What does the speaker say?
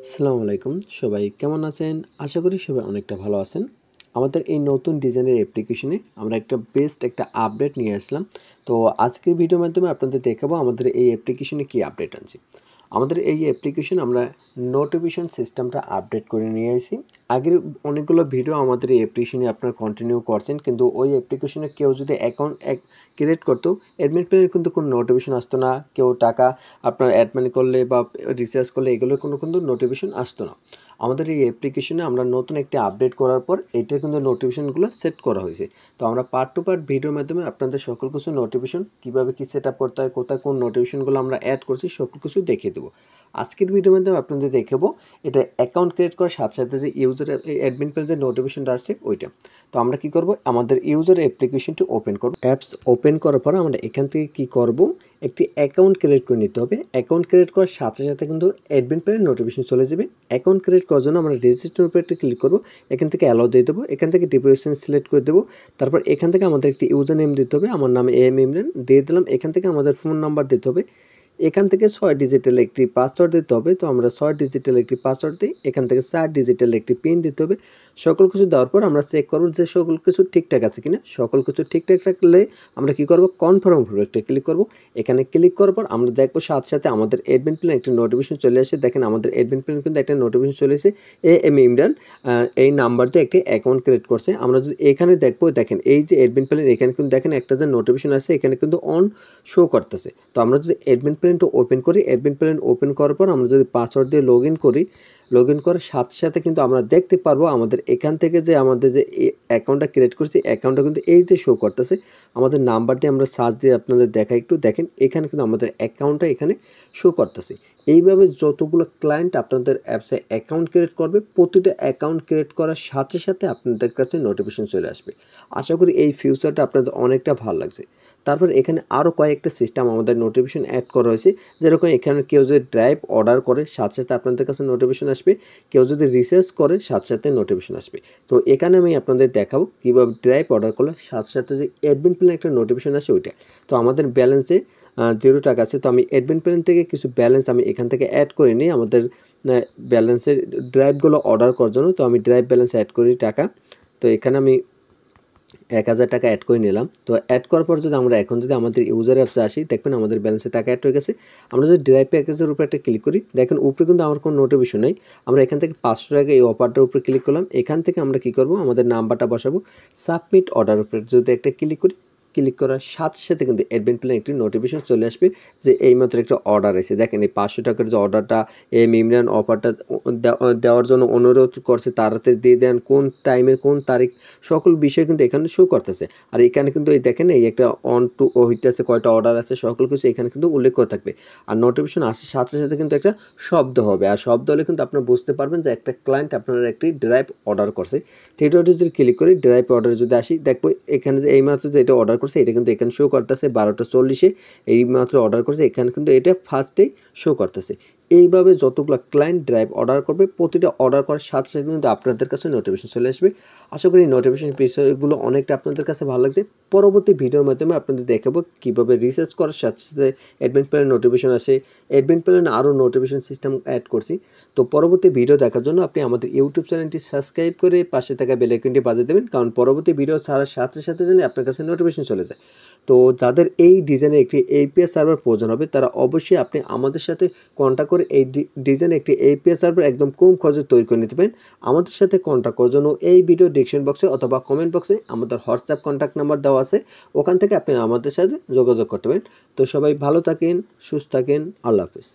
আসসালামু আলাইকুম সবাই কেমন আছেন? আশা করি সবাই অনেকটা ভালো আছেন। আমাদের এই নতুন ডিজাইনের অ্যাপ্লিকেশনে আমরা একটা বেস্ট একটা আপডেট নিয়ে আসলাম। তো আজকের ভিডিওর মাধ্যমে আপনাদের দেখাবো আমাদের এই অ্যাপ্লিকেশনে কি আপডেট আনছি। আমাদের এই অ্যাপ্লিকেশন আমরা নোটিফিকেশন সিস্টেমটা আপডেট করে নিয়ে আসি। আগের অনেকগুলো ভিডিও আমাদের এই অ্যাপ্লিকেশনে আপনারা কন্টিনিউ করছেন, কিন্তু ওই অ্যাপ্লিকেশনে কেউ যদি অ্যাকাউন্ট ক্রিয়েট করতো, অ্যাডমিন প্ল্যানের কিন্তু কোনো নোটিফিকেশন আসতো না। কেউ টাকা আপনার অ্যাডমিন করলে বা রিচার্জ করলে এগুলোর কোনো কিন্তু নোটিফিকেশন আসতো না। আমাদের এই অ্যাপ্লিকেশনে আমরা নতুন একটি আপডেট করার পর এটা কিন্তু নোটিফিকেশনগুলো সেট করা হয়েছে। তো আমরা পার্ট টু পার্ট ভিডিওর মাধ্যমে আপনাদের সকল কিছু নোটিফিকেশন কীভাবে কী সেট আপ করতে হয়, কোথায় কোন নোটিফিকেশনগুলো আমরা অ্যাড করছি সকল কিছু দেখিয়ে দেবো। আজকের ভিডিওর মাধ্যমে আপনাদের দেখাবো এটা অ্যাকাউন্ট ক্রিয়েট করার সাথে সাথে যে ইউজার অ্যাডমিন পেজের নোটিফিকেশনটা আসছে ওইটা। তো আমরা কি করব, আমাদের ইউজার অ্যাপ্লিকেশনটি ওপেন করব। অ্যাপস ওপেন করার পর আমরা এখান থেকে কি করব, একটি অ্যাকাউন্ট ক্রিয়েট করে নিতে হবে। অ্যাকাউন্ট ক্রিয়েট করার সাথে সাথে কিন্তু অ্যাডমিন পেজের নোটিফিকেশন চলে যাবে। অ্যাকাউন্ট ক্রিয়েট করার জন্য আমরা রেজিস্টার উপরে একটা ক্লিক করব। এখান থেকে অ্যালাউ দিয়ে দেবো। এখান থেকে ডিপোজিশন সিলেক্ট করে দেবো। তারপর এখান থেকে আমাদের একটি ইউজার নেম দিতে হবে। আমার নাম এম ইমরান দিয়ে দিলাম। এখান থেকে আমাদের ফোন নাম্বার দিতে হবে। এখান থেকে 6 ডিজিটাল একটি পাসওয়ার্ড দিতে হবে। তো আমরা 6 ডিজিটাল একটি পাসওয়ার্ড দিই। এখান থেকে 4 ডিজিটাল একটি পিন দিতে হবে। সকল কিছু দেওয়ার পর আমরা চেক করব যে সকল কিছু ঠিকঠাক আছে কিনা। সকল কিছু ঠিকঠাক থাকলে আমরা কি করব, কনফার্ম উপরে একটা ক্লিক করব। এখানে ক্লিক করার পর আমরা দেখব সাথে সাথে আমাদের অ্যাডমিন প্ল্যান একটা নোটিফিকেশন চলে আসে। দেখেন আমাদের অ্যাডমিন প্ল্যান কিন্তু একটা নোটিফিকেশন চলে এসেছে। এম ইমরান এই নাম্বার দিয়ে একটি অ্যাকাউন্ট ক্রিয়েট করছে। আমরা যদি এখানে দেখবো, দেখেন এই যে অ্যাডমিন প্ল্যান এখানে কিন্তু দেখেন একটা যে নোটিফিকেশন আছে এখানে কিন্তু অন শো করতেছে। তো আমরা যদি অ্যাডমিন প্ল্যানটা ওপেন করি, অ্যাডমিন প্ল্যান ওপেন করার পর আমরা যদি পাসওয়ার্ড দিয়ে লগ ইন করি, লগ ইন করার সাথে সাথে কিন্তু আমরা দেখতে পারবো আমাদের এখান থেকে যে আমাদের যে অ্যাকাউন্টটা ক্রিয়েট করছি অ্যাকাউন্টটা কিন্তু এই যে শো করতেছে। আমাদের নাম্বার দিয়ে আমরা সার্চ দিয়ে আপনাদের দেখা একটু দেখেন এখানে কিন্তু আমাদের অ্যাকাউন্টটা এখানে শো করতেছে। এইভাবে যতগুলো ক্লায়েন্ট আপনাদের অ্যাপসে অ্যাকাউন্ট ক্রিয়েট করবে, প্রতিটা অ্যাকাউন্ট ক্রিয়েট করার সাথে সাথে আপনাদের কাছে নোটিফিকেশন চলে আসবে। আশা করি এই ফিউচারটা আপনাদের অনেকটা ভালো লাগছে। তারপর এখানে আরও কয়েকটা সিস্টেম আমাদের নোটিফিকেশন অ্যাড করা হয়েছে। যেরকম এখানে কেউ যদি ড্রাইভ অর্ডার করে সাথে সাথে আপনাদের কাছে নোটিফিকেশন আসবে, কেউ যদি রিসার্চ করে সাথে সাথে নোটিফিকেশন আসবে। তো এখানে আমি আপনাদের দেখাবো কীভাবে ড্রাইভ অর্ডার করলে সাথে সাথে যে অ্যাডমিন প্ল্যান একটা নোটিফিকেশন আসে ওইটা। তো আমাদের ব্যালেন্সে 0 টাকা আছে। তো আমি অ্যাডমিন প্ল্যান থেকে কিছু ব্যালেন্স আমি এখান থেকে অ্যাড করে নিই আমাদের ব্যালেন্সের ড্রাইভগুলো অর্ডার করার জন্য। তো আমি ড্রাইভ ব্যালেন্স অ্যাড করি টাকা। তো এখানে আমি 1000 টাকা অ্যাড করে নিলাম। তো অ্যাড করার পর যদি আমরা এখন যদি আমাদের ইউজার অ্যাপসে আসি, দেখবেন আমাদের ব্যালেন্সে টাকা অ্যাড হয়ে গেছে। আমরা যদি ড্রাইভ প্যাকেজের উপরে একটা ক্লিক করি, দেখেন উপরে কিন্তু আমার কোনো নোটিফিকেশন নেই। আমরা এখান থেকে 500 টাকা এই অফারটার উপরে ক্লিক করলাম। এখান থেকে আমরা কি করব, আমাদের নাম্বারটা বসাবো। সাবমিট অর্ডার উপরে যদি একটা ক্লিক করি, ক্লিক করার সাথে সাথে কিন্তু অ্যাডমিন প্ল্যান একটি নোটিফিকেশন চলে আসবে যে এইমাত্র একটা অর্ডার এসেছে। দেখেন এই 500 টাকার যে অর্ডারটা এম ইমরান অফারটা দেওয়ার জন্য অনুরোধ করছে, তাড়াতাড়ি দিয়ে দেন, কোন টাইমে কোন তারিখ সকল বিষয় কিন্তু এখানে শো করতেছে। আর এখানে কিন্তু এই দেখেন এই একটা অন টু হইতেছে, কয়টা অর্ডার আছে সকল কিছু এখানে কিন্তু উল্লেখ করে থাকবে। আর নোটিফিকেশন আসার সাথে সাথে কিন্তু একটা শব্দ হবে, আর শব্দ হলে কিন্তু আপনারা বুঝতে পারবেন যে একটা ক্লায়েন্ট আপনার একটি ড্রাইভ অর্ডার করছে। থিয়েটারটি যদি ক্লিক করি, ড্রাইভ অর্ডারে যদি আসি, দেখবো এখানে যে এইমাত্র যে এটা অর্ডার করছে এটা কিন্তু এখানে শো করতেছে 12:40 এইমাত্র অর্ডার করছে। এখানে কিন্তু এটা ফার্স্টেই শো করতেছে। এইভাবে যতগুলো ক্লায়েন্ট ড্রাইভ অর্ডার করবে, প্রতিটা অর্ডার করার সাথে সাথে কিন্তু আপনাদের কাছে নোটিফিকেশন চলে আসবে। আশা করি নোটিফিকেশন বিষয়গুলো অনেকটা আপনাদের কাছে ভালো লাগছে। পরবর্তী ভিডিওর মাধ্যমে আপনাদের দেখাবো কীভাবে রিসার্চ করার সাথে সাথে অ্যাডমিন প্ল্যান নোটিফিকেশন আসে। অ্যাডমিন প্ল্যানে আরও নোটিফিকেশন সিস্টেম অ্যাড করছি। তো পরবর্তী ভিডিও দেখার জন্য আপনি আমাদের ইউটিউব চ্যানেলটি সাবস্ক্রাইব করে পাশে থাকা বেল আইকনটি বাজিয়ে দেবেন, কারণ পরবর্তী ভিডিও ছাড়ার সাথে সাথে যেন আপনার কাছে নোটিফিকেশন চলে যায়। তো যাদের এই ডিজাইনের একটি এপিএস সার্ভার প্রয়োজন হবে, তারা অবশ্যই আপনি আমাদের সাথে কন্ট্যাক্ট করে এই ডিজাইনের একটি এপিএস সার্ভার একদম কম খরচে তৈরি করে নিতে পারেন। আমাদের সাথে কন্ট্যাক্ট করার জন্য এই ভিডিও ডিসক্রিপশন বক্সে অথবা কমেন্ট বক্সে আমাদের হোয়াটসঅ্যাপ কন্ট্যাক্ট নাম্বার দেওয়া আছে, ওখান থেকে আপনি আমাদের সাথে যোগাযোগ করতে পারেন। তো সবাই ভালো থাকেন, সুস্থ থাকেন, আল্লাহ হাফিজ।